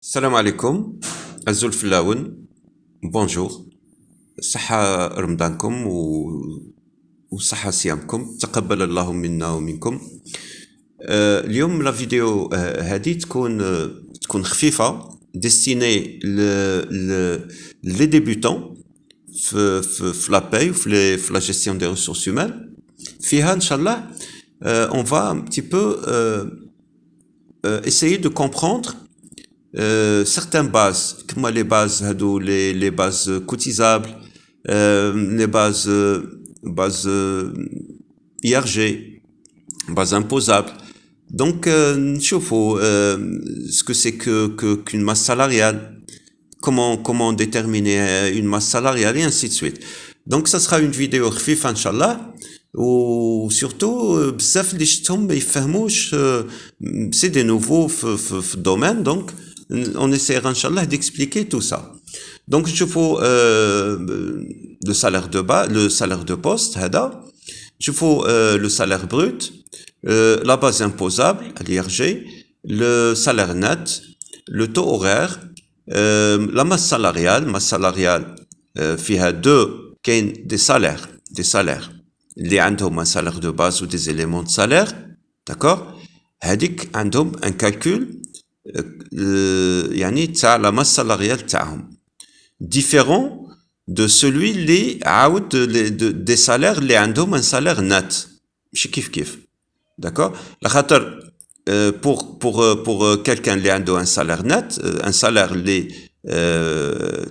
السلام عليكم. الزول فلاون. بونجور. صحة رمضانكم وصحة صيامكم، تقبل الله منا ومنكم. اليوم لا فيديو هذه تكون خفيفة، ديستيني لي ديبيوتون في لا باي في لا جيستيون دي ريسورس هومان. فيها ان شاء الله on va un petit peu essayer de comprendre certaines bases, comme les bases les bases cotisables, les bases IRG, bases imposables. Donc نشوفوا ce que c'est qu'une masse salariale, comment déterminer une masse salariale et ainsi de suite. Donc ça sera une vidéo خفيفة ان شاء الله. وسورتو بزاف اللي شفتهم ما يفهموش سي دي نوفو في الدومين. دونك on essaiera inchallah d'expliquer tout ça. Donc نشوفوا le salaire de bas, le salaire de poste هذا. نشوفوا le salaire brut, la base imposable l'IRG, le salaire net, le taux horaire, la masse salariale فيها deux كاين des salaires اللي عندهم un salaire de base ou des éléments de salaire, d'accord. هذيك عندهم un calcul يعني تاع la masse salariale تاعهم différent de celui اللي عاود des salaires اللي عندهم un salaire net ماشي كيف d'accord. لخاطر pour quelqu'un اللي عنده un salaire net, un salaire اللي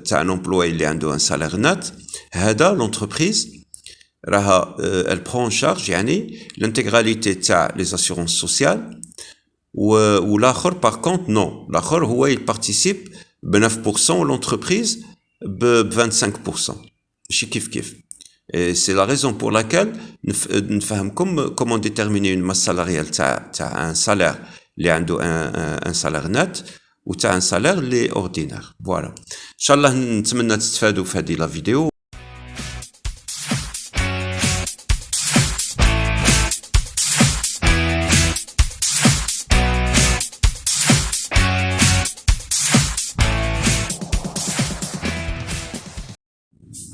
تاع un employé اللي عنده un salaire net, هذا l'entreprise elle prend en charge يعني l'intégralité تاع les assurances sociales. ou l'akhar par contre non, l'akhar هو il participe ب 9% l'entreprise ب 25%. ماشي كيف. Et c'est la raison pour laquelle نفهمكم comment déterminer une masse salariale تاع un salaire اللي عنده un salaire net ou تاع un salaire اللي ordinaire. Voilà. ان شاء الله نتمنى تستفادوا في هذه لا فيديو.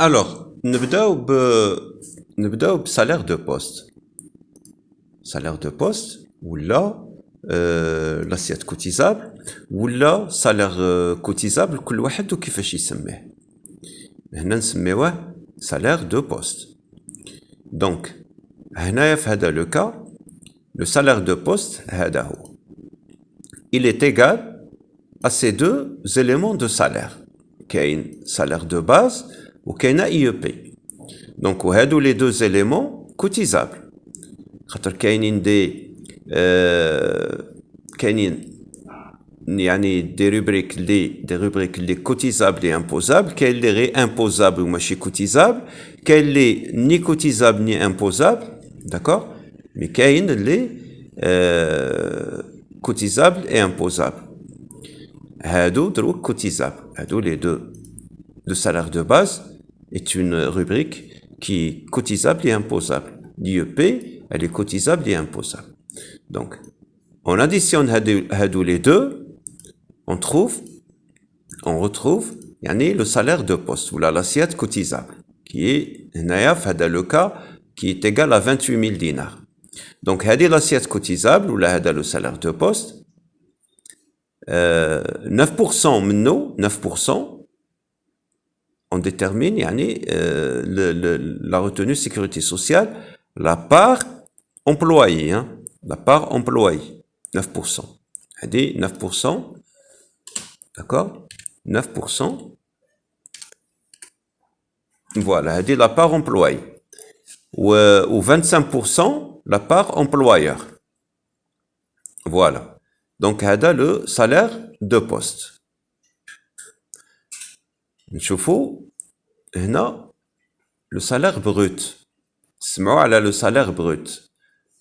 Alors, نبداو بسالير دو بوست. salaire de poste ولا l'assiette cotisable ولا salaire cotisable، كل واحد وكيفاش يسميه. هنا نسميوه salaire de poste. donc هنايا في هذا لو كا le salaire de poste هذا هو il est égal à ces deux éléments de salaire. كاين salaire de base وكاينه IEP. donc وهادو les deux éléments cotisables. خاطر كاينين كاينين يعني دي روبريك اللي كوتيزابل اي امبوزابل، كاين اللي غير امبوزابل وماشي كوتيزابل، كاين اللي ني كوتيزابل ني امبوزابل، داكور. مي كاين اللي كوتيزابل اي امبوزابل. هادو دروك كوتيزابل، هادو لي دو. Le salaire de base est une rubrique qui est cotisable et imposable. L'IEP, elle est cotisable et imposable. Donc, on additionne les deux, on retrouve le salaire de poste ou l'assiette cotisable, qui est le cas qui est égal à 28 000 dinars. Donc, l'assiette cotisable ou le salaire de poste, 9% منه 9%. on détermine la retenue sécurité sociale, la part employée, la part employée, 9%. C'est 9%, d'accord, 9%. Voilà, c'est la part employée. Ou 25% la part employeur. Voilà. Donc, c'est le salaire de poste. نشوفوا هنا le salaire brut. سمعوا على le salaire brut.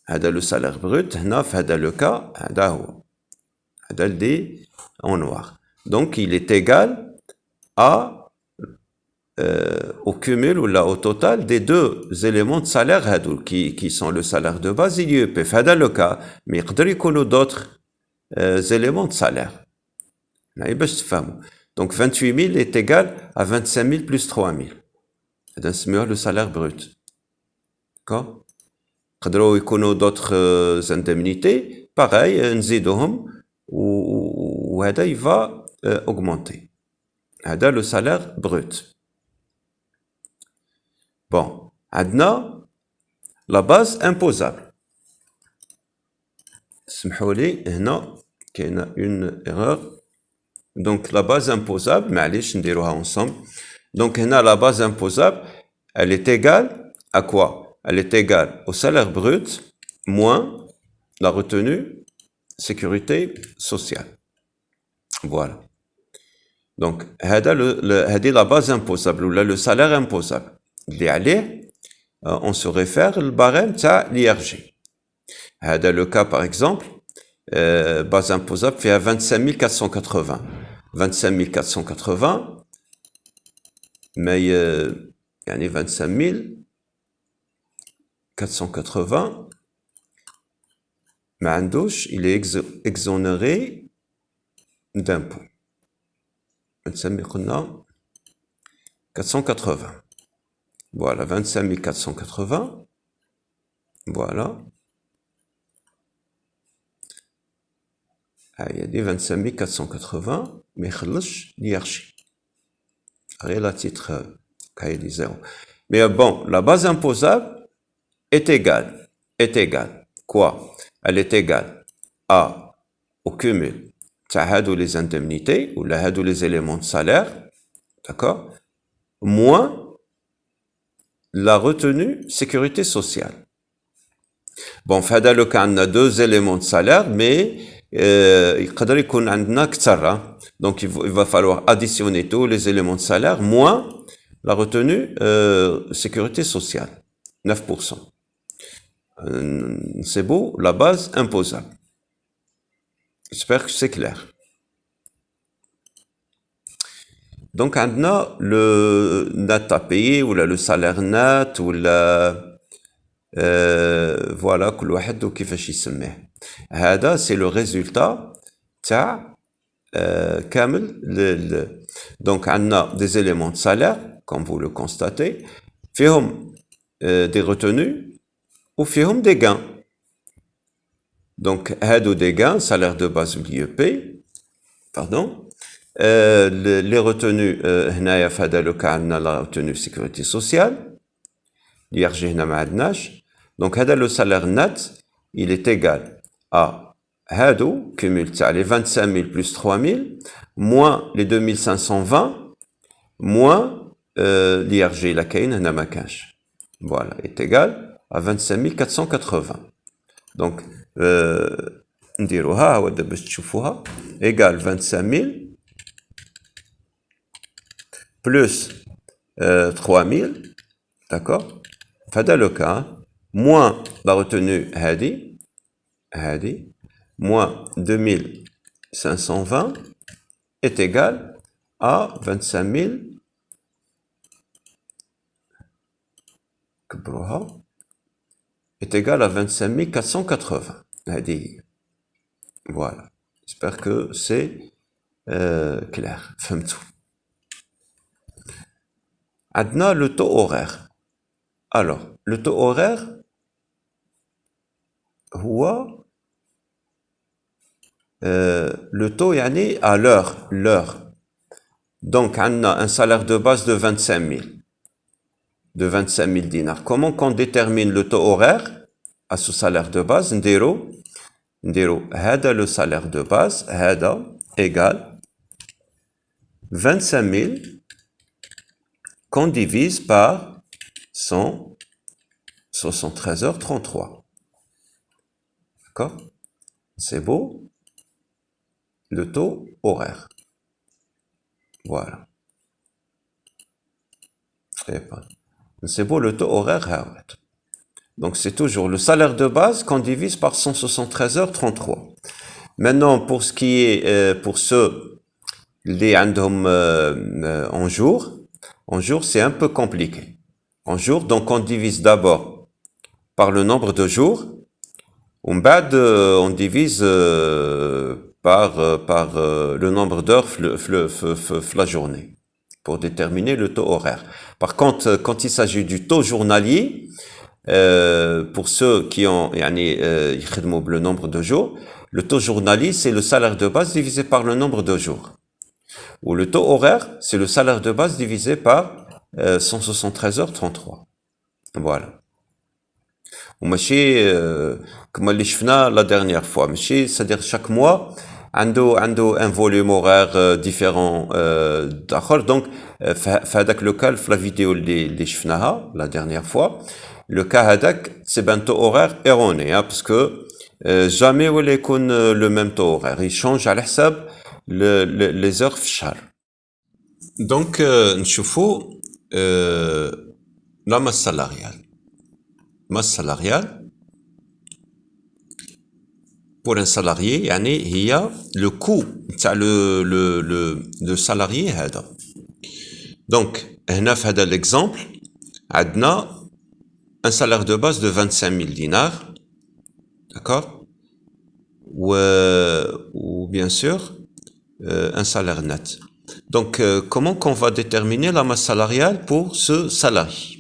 هذا le salaire brut هنا في هذا le cas هذا هو. هذا اللي en noir. Donc il est égal à au cumul ou là au total des deux éléments de salaire هادو qui sont le salaire de base et l'IEP. في هذا le cas, mais يقدر يكونوا d'autres éléments de salaire. Donc 28 000 est égal à 25 000 plus 3 000. C'est le salaire brut. D'accord? قدروا يكونوا d'autres indemnités, pareil, نزيدوهم وهذا il va augmenter. هذا le salaire brut. Bon, عندنا la base imposable. سمحوا لي هنا كاينه une erreur. Donc la base imposable, معليش نديروها ensemble. Donc هنا la base imposable, elle est égale à quoi? Elle est égale au salaire brut moins la retenue sécurité sociale. Voilà. Donc, هذه la base imposable ou le salaire imposable. اللي عليه on se réfère au barème تاع l'IRG. هذا le cas par exemple, base imposable fait à 25 480. 25 480 mais يعني 25 480 ما عندوش, il est exonéré d'impôt. 25 قلنا 480. Voilà, 25 480. Voilà. Il y a des 25 480, mais خلصش l'IRG. Rien à titre cahier des zéros. Mais bon, la base imposable est égale. Quoi? Elle est égale au cumul de les indemnités ou les éléments de salaire, d'accord, moins la retenue sécurité sociale. Bon, dans le cas, on a deux éléments de salaire, mais donc il va falloir additionner tous les éléments de salaire moins la retenue sécurité sociale, 9%. C'est beau, la base imposable. J'espère que c'est clair. Donc, on a le net à payer, ou le salaire net, ou voilà, كل واحد وكيفاش يسميه. هذا c'est le résultat تاع كامل. Donc, on a des éléments de salaire, comme vous le constatez, فيهم des retenues, ou فيهم des gains. Donc, هادو des gains, salaire de base ou l'IEP, pardon, les retenues, هنايا في هذا le cas عندنا la retenue sécurité sociale, l'IRG هنا ما عندناش. Donc, هذا le salaire net, il est égal à هادو, cumul تاع les 25 000 plus 3 000, moins les 2520, moins l'IRG la كاين هنا ما كانش. Voilà, est égal à 25 480. Donc, نديروها هو باش تشوفوها, égal 25 000 plus 3 000, d'accord, فهذا le cas, moins la retenue هذه, moins 2520 est égal à 25 000 est égal à 25 480. Voilà. J'espère que c'est clair. Maintenant, le taux horaire. Alors, le taux horaire, le taux yani à l'heure. Donc, on a un salaire de base de 25 000. De 25 000 dinars. Comment qu'on détermine le taux horaire à ce salaire de base? Ndero, هذا le salaire de base, هذا égale 25 000 qu'on divise par 173h33. D'accord? C'est beau? Le taux horaire. Voilà. C'est beau le taux horaire. Donc c'est toujours le salaire de base qu'on divise par 173h33. Maintenant, pour ce qui est pour ceux les عندهم en jour c'est un peu compliqué. En jour, donc on divise d'abord par le nombre de jours. On divise par le nombre d'heures la journée, pour déterminer le taux horaire. Par contre, quand il s'agit du taux journalier, pour ceux qui ont le nombre de jours, le taux journalier, c'est le salaire de base divisé par le nombre de jours. Ou le taux horaire, c'est le salaire de base divisé par 173h33. Voilà. وماشي كما اللي شفنا la dernière fois, ماشي c'est-à-dire chaque mois عنده un volume horaire différent d'آخر. Donc في هذاك لو كال في la vidéo اللي شفناها la dernière fois, le cas هذاك c'est un taux horaire erroné, hein, parce que jamais ولا يكون le même taux horaire, il change على حساب les heures في الشهر. Donc نشوفوا la masse salariale. Masse salariale pour un salarié, il y a le coût le salarié هذا. Donc هنا في هذا l'exemple عندنا un salaire de base de 25 000 dinars, d'accord, ou bien sûr un salaire net. Donc comment qu'on va déterminer la masse salariale pour ce salarié?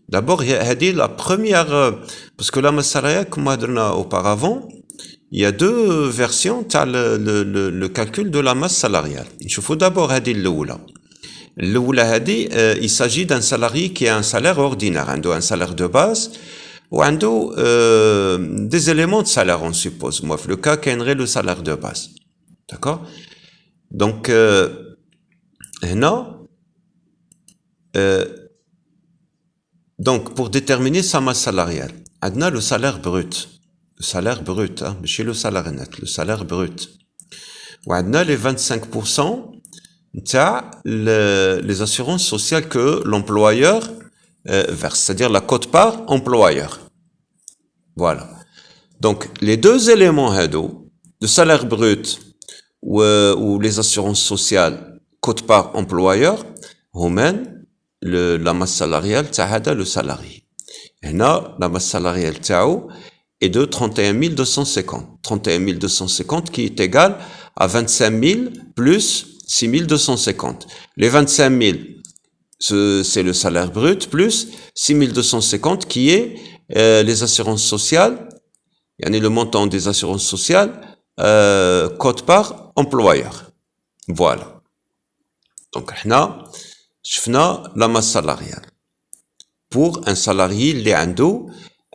D'abord, il y a la première, parce que la masse salariale, comme on a auparavant, il y a deux versions le calcul de la masse salariale. Il faut d'abord il s'agit d'un salarié qui a un salaire ordinaire, un salaire de base, ou des éléments de salaire, on suppose. Moi, le cas qui est le salaire de base. D'accord? Donc, donc, pour déterminer sa masse salariale, on a le salaire brut. Le salaire brut, hein, chez le salaire net, le salaire brut. On a les 25% les assurances sociales que l'employeur verse, c'est-à-dire la quote-part employeur. Voilà. Donc, les deux éléments, le salaire brut ou les assurances sociales quote-part employeur, la masse salariale le salarié. Et là, la masse salariale est de 31 250. 31 250 qui est égal à 25 000 plus 6 250. Les 25 000, c'est le salaire brut, plus 6 250 qui est les assurances sociales, le montant des assurances sociales, quote-part employeur. Voilà. Donc, là, شفنا la masse salariale pour un salarié اللي عنده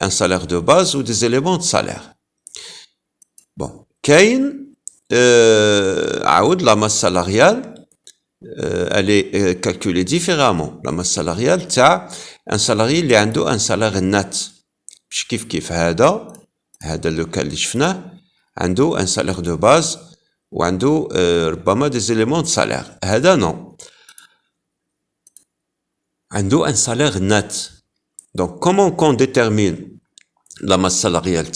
un salaire de base ou des éléments de salaire. Bon, كاين عاود la masse salariale elle est calculée différemment. La masse salariale تاع un salarié اللي عنده un salaire net. مش كيف هذا le cas اللي شفناه عنده un salaire de base وعنده ربما des éléments de salaire. هذا non. Un salaire net. Donc, comment qu'on détermine la masse salariale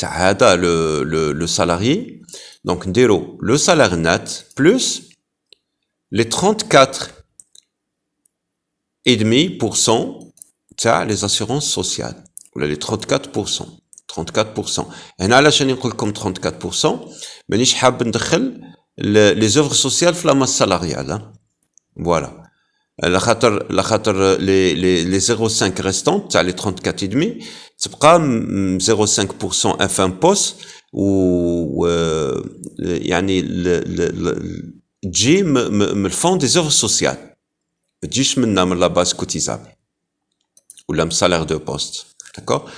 le salarié? Donc, le salaire net plus les 34,5% les assurances sociales. Ou les 34%. 34%. Et là, je vais comme 34%, mais je vais ندخل les œuvres sociales dans la masse salariale. Hein. Voilà. La khater les 0,5 restants, les 34,5, c'est pas 0,5% infime poste ou تجي من الفond des œuvres sociales. ما تجيش من la base cotisable ou le salaire de poste. D'accord?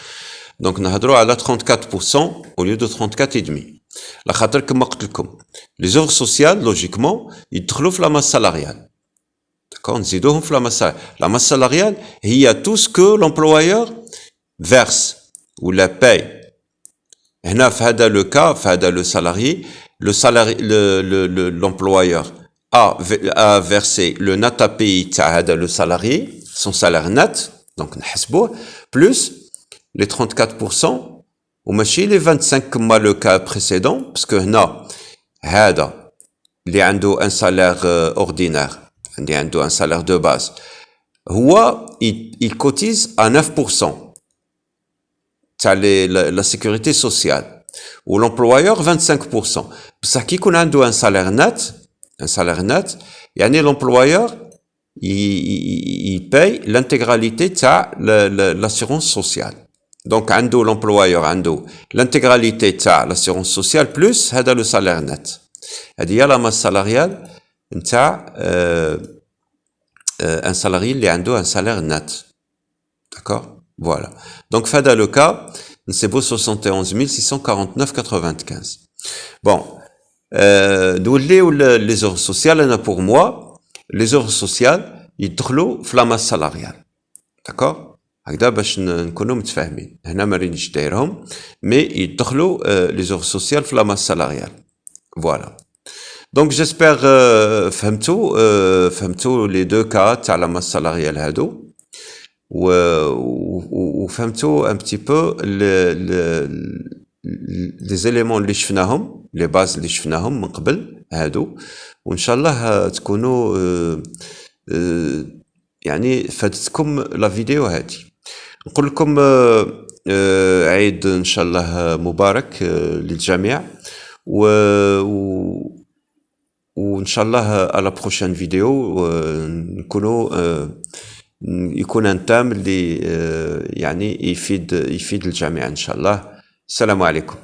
Donc نهضروا على 34% au lieu de 34,5. La khater كما قلت لكم les œuvres sociales logiquement يدخلوا في la masse salariale. D'accord, نزيدوهم في la masse salariale. La masse salariale, il y a tout ce que l'employeur verse ou la paye. هنا في هذا le cas, في هذا le salarié, l'employeur a versé le net à payer تاع هذا le salarié, son salaire net, donc نحسبوه, plus les 34% وماشي les 25 comme le cas précédent, parce que هنا هذا اللي عنده un salaire ordinaire, il a un salaire de base. Il cotise à 9%. La sécurité sociale. ou l'employeur 25%. بصح كي يكون عنده un salaire net, يعني l'employeur il paye l'intégralité تاع l'assurance sociale. Donc عنده l'employeur عنده l'intégralité تاع l'assurance sociale plus هذا le salaire net. هذه هي la masse salariale نتاع un salarié اللي عنده un salaire net. D'accord? Voilà. Donc فهذا le cas c'est beau 71 649,95. Bon, نوليو les heures sociales. أنا pour moi les heures sociales يدخلوا في la masse salariale. D'accord? هكذا باش نكونوا متفاهمين. هنا ما رانيش دايرهم مي يدخلوا les heures sociales في la masse salariale. Voilà. Donc j'espère فهمتوا les deux cas تاع la masse salariale هادو. وفهمتوا un petit peu les éléments اللي شفناهم les bases اللي شفناهم من قبل هادو وان شاء الله تكونوا يعني فاتتكم لا فيديو هادي نقول لكم عيد ان شاء الله مبارك للجميع وان شاء الله على بروشين فيديو نكونوا يكون ان تام اللي يعني يفيد الجميع ان شاء الله. السلام عليكم.